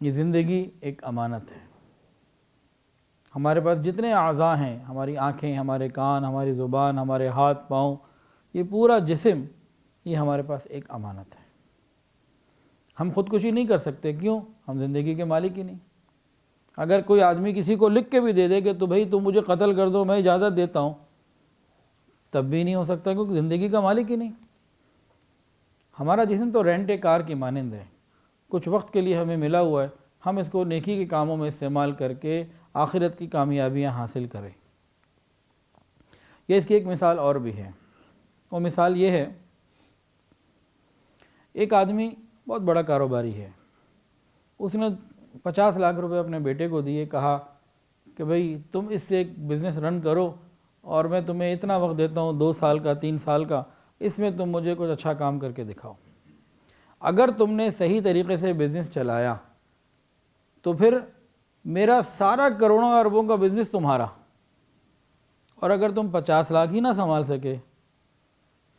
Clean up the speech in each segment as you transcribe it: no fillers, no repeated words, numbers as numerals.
یہ زندگی ایک امانت ہے۔ ہمارے پاس جتنے اعضاء ہیں، ہماری آنکھیں، ہمارے کان، ہماری زبان، ہمارے ہاتھ پاؤں، یہ پورا جسم، یہ ہمارے پاس ایک امانت ہے۔ ہم خودکشی نہیں کر سکتے، کیوں؟ ہم زندگی کے مالک ہی نہیں۔ اگر کوئی آدمی کسی کو لکھ کے بھی دے دے کہ تو بھائی تم مجھے قتل کر دو، میں اجازت دیتا ہوں، تب بھی نہیں ہو سکتا، کیونکہ زندگی کا مالک ہی نہیں۔ ہمارا جسم تو رینٹ کار کی مانند ہے، کچھ وقت کے لیے ہمیں ملا ہوا ہے، ہم اس کو نیکی کے کاموں میں استعمال کر کے آخرت کی کامیابیاں حاصل کریں۔ یہ اس کی ایک مثال اور بھی ہے، وہ مثال یہ ہے، ایک آدمی بہت بڑا کاروباری ہے، اس نے 50 لاکھ روپے اپنے بیٹے کو دیے، کہا کہ بھئی تم اس سے ایک بزنس رن کرو اور میں تمہیں اتنا وقت دیتا ہوں، 2 سال کا، 3 سال کا، اس میں تم مجھے کچھ اچھا کام کر کے دکھاؤ۔ اگر تم نے صحیح طریقے سے بزنس چلایا تو پھر میرا سارا کروڑوں اربوں کا بزنس تمہارا، اور اگر تم 50 لاکھ ہی نہ سنبھال سکے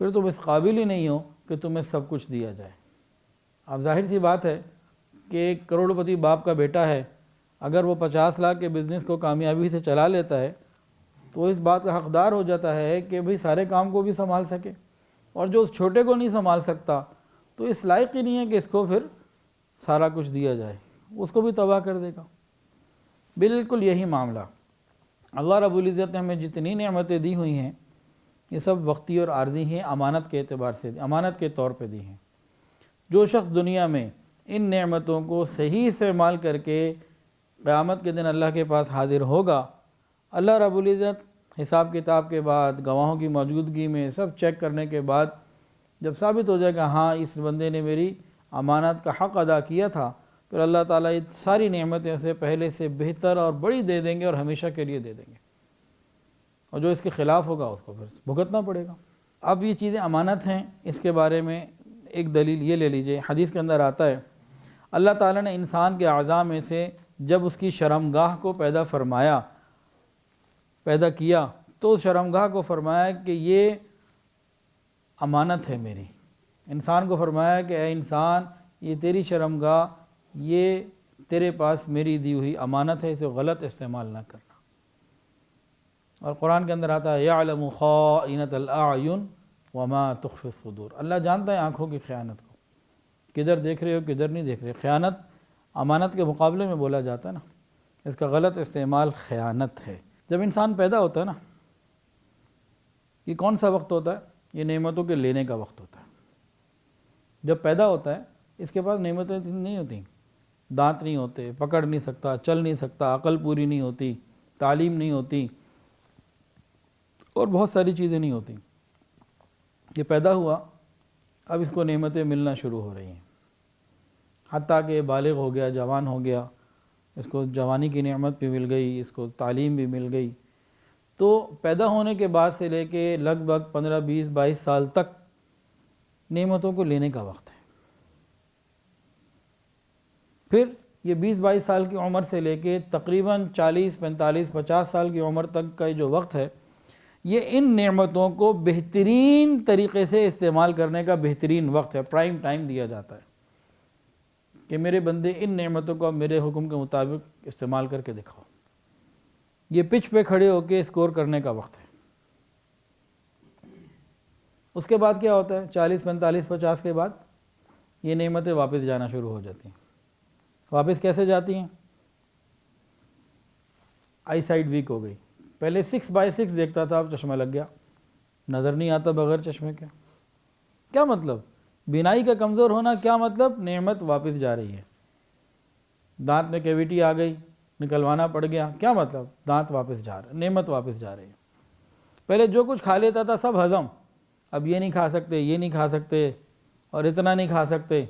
پھر تم اس قابل ہی نہیں ہو کہ تمہیں سب کچھ دیا جائے۔ اب ظاہر سی بات ہے کہ ایک کروڑپتی باپ کا بیٹا ہے، اگر وہ 50 لاکھ کے بزنس کو کامیابی سے چلا لیتا ہے تو وہ اس بات کا حقدار ہو جاتا ہے کہ بھئی سارے کام کو بھی سنبھال سکے، اور جو اس چھوٹے کو نہیں سنبھال سکتا تو اس لائق ہی نہیں ہے کہ اس کو پھر سارا کچھ دیا جائے، اس کو بھی تباہ کر دے گا۔ بالکل یہی معاملہ، اللہ رب العزت نے ہمیں جتنی نعمتیں دی ہوئی ہیں یہ سب وقتی اور عارضی ہیں، امانت کے اعتبار سے، امانت کے طور پہ دی ہیں۔ جو شخص دنیا میں ان نعمتوں کو صحیح استعمال کر کے قیامت کے دن اللہ کے پاس حاضر ہوگا، اللہ رب العزت حساب کتاب کے بعد، گواہوں کی موجودگی میں، سب چیک کرنے کے بعد جب ثابت ہو جائے گا ہاں اس بندے نے میری امانت کا حق ادا کیا تھا، پھر اللہ تعالیٰ یہ ساری نعمتیں اسے پہلے سے بہتر اور بڑی دے دیں گے اور ہمیشہ کے لیے دے دیں گے، اور جو اس کے خلاف ہوگا اس کو پھر بھگتنا پڑے گا۔ اب یہ چیزیں امانت ہیں، اس کے بارے میں ایک دلیل یہ لے لیجئے، حدیث کے اندر آتا ہے اللہ تعالیٰ نے انسان کے اعضاء میں سے جب اس کی شرمگاہ کو پیدا کیا تو اس شرمگاہ کو فرمایا کہ یہ امانت ہے میری۔ انسان کو فرمایا کہ اے انسان، یہ تیری شرمگاہ، یہ تیرے پاس میری دی ہوئی امانت ہے، اسے غلط استعمال نہ کرنا۔ اور قرآن کے اندر آتا ہے یعلم خائنۃ الاعین وما تخفی الصدور، اللہ جانتا ہے آنکھوں کی خیانت کو، کدھر دیکھ رہے ہو کدھر نہیں دیکھ رہے۔ خیانت امانت کے مقابلے میں بولا جاتا ہے نا، اس کا غلط استعمال خیانت ہے۔ جب انسان پیدا ہوتا ہے نا، یہ کون سا وقت ہوتا ہے؟ یہ نعمتوں کے لینے کا وقت ہوتا ہے۔ جب پیدا ہوتا ہے اس کے پاس نعمتیں نہیں ہوتی، دانت نہیں ہوتے، پکڑ نہیں سکتا، چل نہیں سکتا، عقل پوری نہیں ہوتی، تعلیم نہیں ہوتی، اور بہت ساری چیزیں نہیں ہوتی۔ یہ پیدا ہوا، اب اس کو نعمتیں ملنا شروع ہو رہی ہیں، حتیٰ کہ بالغ ہو گیا، جوان ہو گیا، اس کو جوانی کی نعمت بھی مل گئی، اس کو تعلیم بھی مل گئی۔ تو پیدا ہونے کے بعد سے لے کے لگ بھگ 15، 20، 22 سال تک نعمتوں کو لینے کا وقت ہے۔ پھر یہ 20، 22 سال کی عمر سے لے کے تقریباً 40، 45، 50 سال کی عمر تک کا جو وقت ہے، یہ ان نعمتوں کو بہترین طریقے سے استعمال کرنے کا بہترین وقت ہے، پرائم ٹائم دیا جاتا ہے کہ میرے بندے ان نعمتوں کو میرے حکم کے مطابق استعمال کر کے دکھاؤ۔ یہ پچ پہ کھڑے ہو کے اسکور کرنے کا وقت ہے۔ اس کے بعد کیا ہوتا ہے؟ 40، 45، 50 کے بعد یہ نعمتیں واپس جانا شروع ہو جاتی ہیں۔ واپس کیسے جاتی ہیں؟ آئی سائٹ ویک ہو گئی، پہلے 6/6 دیکھتا تھا، اب چشمہ لگ گیا، نظر نہیں آتا بغیر چشمے کے۔ کیا مطلب؟ بینائی کا کمزور ہونا، کیا مطلب؟ نعمت واپس جا رہی ہے۔ دانت میں کیویٹی آ گئی، نکلوانا پڑ گیا، کیا مطلب؟ دانت واپس جا رہا ہے، نعمت واپس جا رہی ہے۔ پہلے جو کچھ کھا لیتا تھا سب ہضم، اب یہ نہیں کھا سکتے، یہ نہیں کھا سکتے، اور اتنا نہیں کھا سکتے،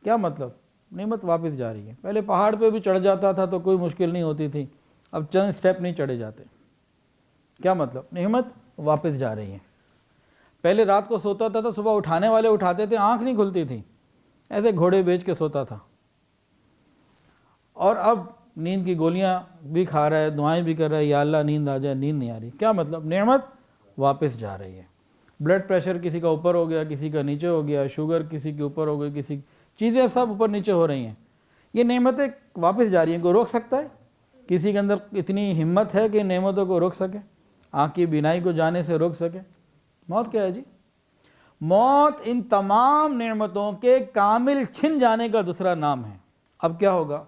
کیا مطلب؟ نعمت واپس جا رہی ہے۔ پہلے پہاڑ پہ بھی چڑھ جاتا تھا تو کوئی مشکل نہیں ہوتی تھی، اب چند سٹیپ نہیں چڑھے جاتے، کیا مطلب؟ نعمت واپس جا رہی ہے۔ پہلے رات کو سوتا تھا تو صبح اٹھانے والے اٹھاتے تھے، آنکھ نہیں کھلتی تھی، ایسے گھوڑے بیچ کے سوتا تھا، اور اب نیند کی گولیاں بھی کھا رہا ہے، دعائیں بھی کر رہا ہے، یا اللہ نیند آ جائے، نیند نہیں آ رہی، کیا مطلب؟ نعمت واپس جا رہی ہے۔ بلڈ پریشر کسی کا اوپر ہو گیا، کسی کا نیچے ہو گیا، شوگر کسی کے اوپر ہو گئی، کسی چیزیں سب اوپر نیچے ہو رہی ہیں۔ یہ نعمتیں واپس جا رہی ہیں، کوئی روک سکتا ہے؟ کسی کے اندر اتنی ہمت ہے کہ نعمتوں کو روک سکے، آنکھ کی بینائی کو جانے سے روک سکے؟ موت کیا ہے جی؟ موت ان تمام نعمتوں کے کامل چھن جانے کا دوسرا نام ہے۔ اب کیا ہوگا؟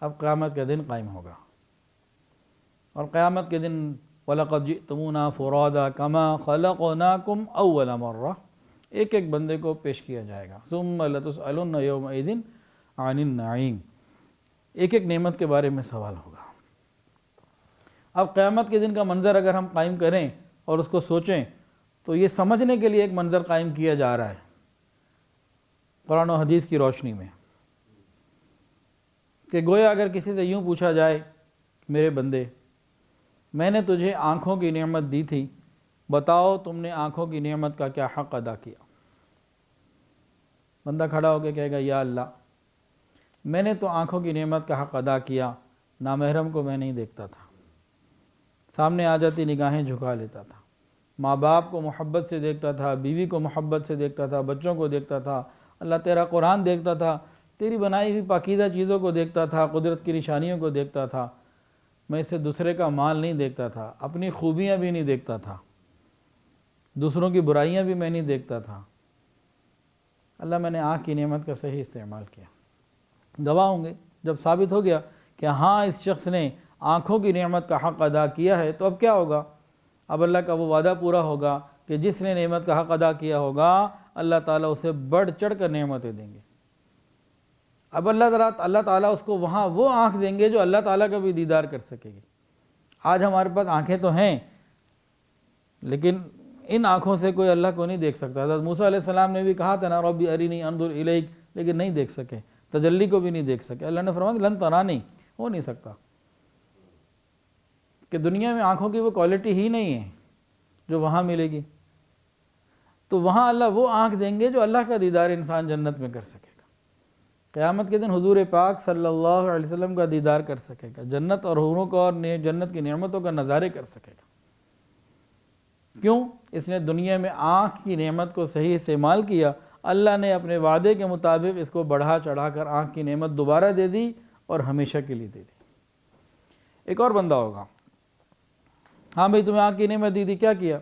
اب قیامت کا دن قائم ہوگا، اور قیامت کے دن وَلَقَدْ جِئْتُمُونَا فُرَادَىٰ كَمَا خَلَقْنَاكُمْ أَوَّلَ مَرَّةٍ، ایک ایک بندے کو پیش کیا جائے گا۔ ثُمَّ لَتُسْأَلُنَّ يَوْمَئِذٍ عَنِ النَّعِيمِ، ایک ایک نعمت کے بارے میں سوال ہوگا۔ اب قیامت کے دن کا منظر اگر ہم قائم کریں اور اس کو سوچیں تو یہ سمجھنے کے لیے ایک منظر قائم کیا جا رہا ہے قرآن و حدیث کی روشنی میں، کہ گویا اگر کسی سے یوں پوچھا جائے، میرے بندے میں نے تجھے آنکھوں کی نعمت دی تھی، بتاؤ تم نے آنکھوں کی نعمت کا کیا حق ادا کیا؟ بندہ کھڑا ہو کے کہے گا، یا اللہ میں نے تو آنکھوں کی نعمت کا حق ادا کیا، نامحرم کو میں نہیں دیکھتا تھا، سامنے آ جاتی نگاہیں جھکا لیتا تھا، ماں باپ کو محبت سے دیکھتا تھا، بیوی کو محبت سے دیکھتا تھا، بچوں کو دیکھتا تھا، اللہ تیرا قرآن دیکھتا تھا، تیری بنائی ہوئی پاکیزہ چیزوں کو دیکھتا تھا، قدرت کی نشانیوں کو دیکھتا تھا، میں اسے دوسرے کا مال نہیں دیکھتا تھا، اپنی خوبیاں بھی نہیں دیکھتا تھا، دوسروں کی برائیاں بھی میں نہیں دیکھتا تھا، اللہ میں نے آنکھ کی نعمت کا صحیح استعمال کیا۔ گواہ ہوں گے جب ثابت ہو گیا کہ ہاں اس شخص نے آنکھوں کی نعمت کا حق ادا کیا ہے، تو اب کیا ہوگا؟ اب اللہ کا وہ وعدہ پورا ہوگا کہ جس نے نعمت کا حق ادا کیا ہوگا اللہ تعالیٰ اسے بڑھ چڑھ کر نعمتیں دیں گے۔ اب اللہ تعالیٰ اس کو وہاں وہ آنکھ دیں گے جو اللہ تعالیٰ کا بھی دیدار کر سکے گی۔ آج ہمارے پاس آنکھیں تو ہیں لیکن ان آنکھوں سے کوئی اللہ کو نہیں دیکھ سکتا۔ حضرت موسیٰ علیہ السلام نے بھی کہا تھا نا ربی ارینی انظر الیک، لیکن نہیں دیکھ سکے، تجلی کو بھی نہیں دیکھ سکے۔ اللہ نے فرمایا لن ترانی، ہو نہیں سکتا، کہ دنیا میں آنکھوں کی وہ کوالٹی ہی نہیں ہے جو وہاں ملے گی۔ تو وہاں اللہ وہ آنکھ دیں گے جو اللہ کا دیدار انسان جنت میں کر سکے گا۔ قیامت کے دن حضور پاک صلی اللہ علیہ وسلم کا دیدار کر سکے گا، جنت اور حوروں کو اور جنت کی نعمتوں کا نظارے کر سکے گا۔ کیوں؟ اس نے دنیا میں آنکھ کی نعمت کو صحیح استعمال کیا، اللہ نے اپنے وعدے کے مطابق اس کو بڑھا چڑھا کر آنکھ کی نعمت دوبارہ دے دی اور ہمیشہ کے لیے دے دی۔ ایک اور بندہ ہوگا، ہاں بھئی تمہیں آنکھ کی نعمت دی تھی، کیا کیا؟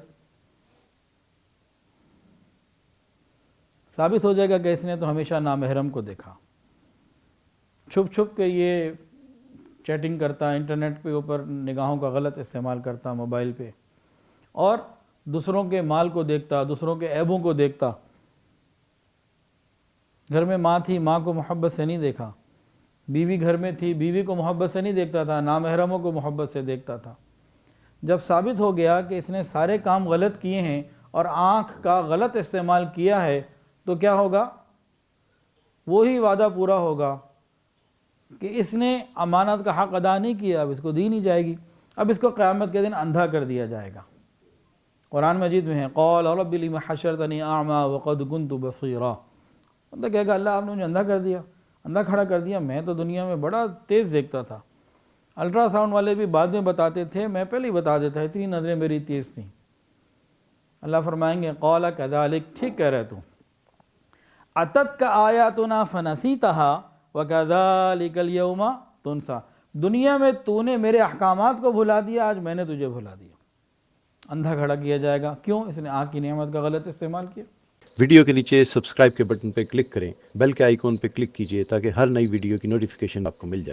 ثابت ہو جائے گا کہ اس نے تو ہمیشہ نامحرم کو دیکھا، چھپ چھپ کے یہ چیٹنگ کرتا، انٹرنیٹ پہ اوپر نگاہوں کا غلط استعمال کرتا، موبائل پہ، اور دوسروں کے مال کو دیکھتا، دوسروں کے عیبوں کو دیکھتا۔ گھر میں ماں تھی، ماں کو محبت سے نہیں دیکھا، بیوی گھر میں تھی، بیوی کو محبت سے نہیں دیکھتا تھا، نامحرموں کو محبت سے دیکھتا تھا۔ جب ثابت ہو گیا کہ اس نے سارے کام غلط کیے ہیں اور آنکھ کا غلط استعمال کیا ہے، تو کیا ہوگا؟ وہی وعدہ پورا ہوگا کہ اس نے امانت کا حق ادا نہیں کیا، اب اس کو دی نہیں جائے گی، اب اس کو قیامت کے دن اندھا کر دیا جائے گا۔ قرآن مجید میں ہے قال رب لم حشرتنی اعمی وقد كنت بصیرا، بندہ کہے گا اللہ آپ نے مجھے اندھا کر دیا، اندھا کھڑا کر دیا، میں تو دنیا میں بڑا تیز دیکھتا تھا، الٹرا ساؤنڈ والے بھی بعد میں بتاتے تھے، میں پہلے ہی بتا دیتا، اتنی نظریں میری تیز تھیں۔ اللہ فرمائیں گے قال کذالک، ٹھیک کہہ رہے تو، اتتک آیاتنا فنسیتها وکذالک اليوم تنسیٰ، دنیا میں تو نے میرے احکامات کو بھلا دیا، آج میں نے تجھے بھلا دیا۔ اندھا کھڑا کیا جائے گا، کیوں؟ اس نے آنکھ کی نعمت کا غلط استعمال کیا۔ ویڈیو کے نیچے سبسکرائب کے بٹن پہ کلک کریں، بیل کے آئیکن پہ کلک کیجئے تاکہ ہر نئی ویڈیو کی نوٹیفیکیشن آپ کو مل جائے۔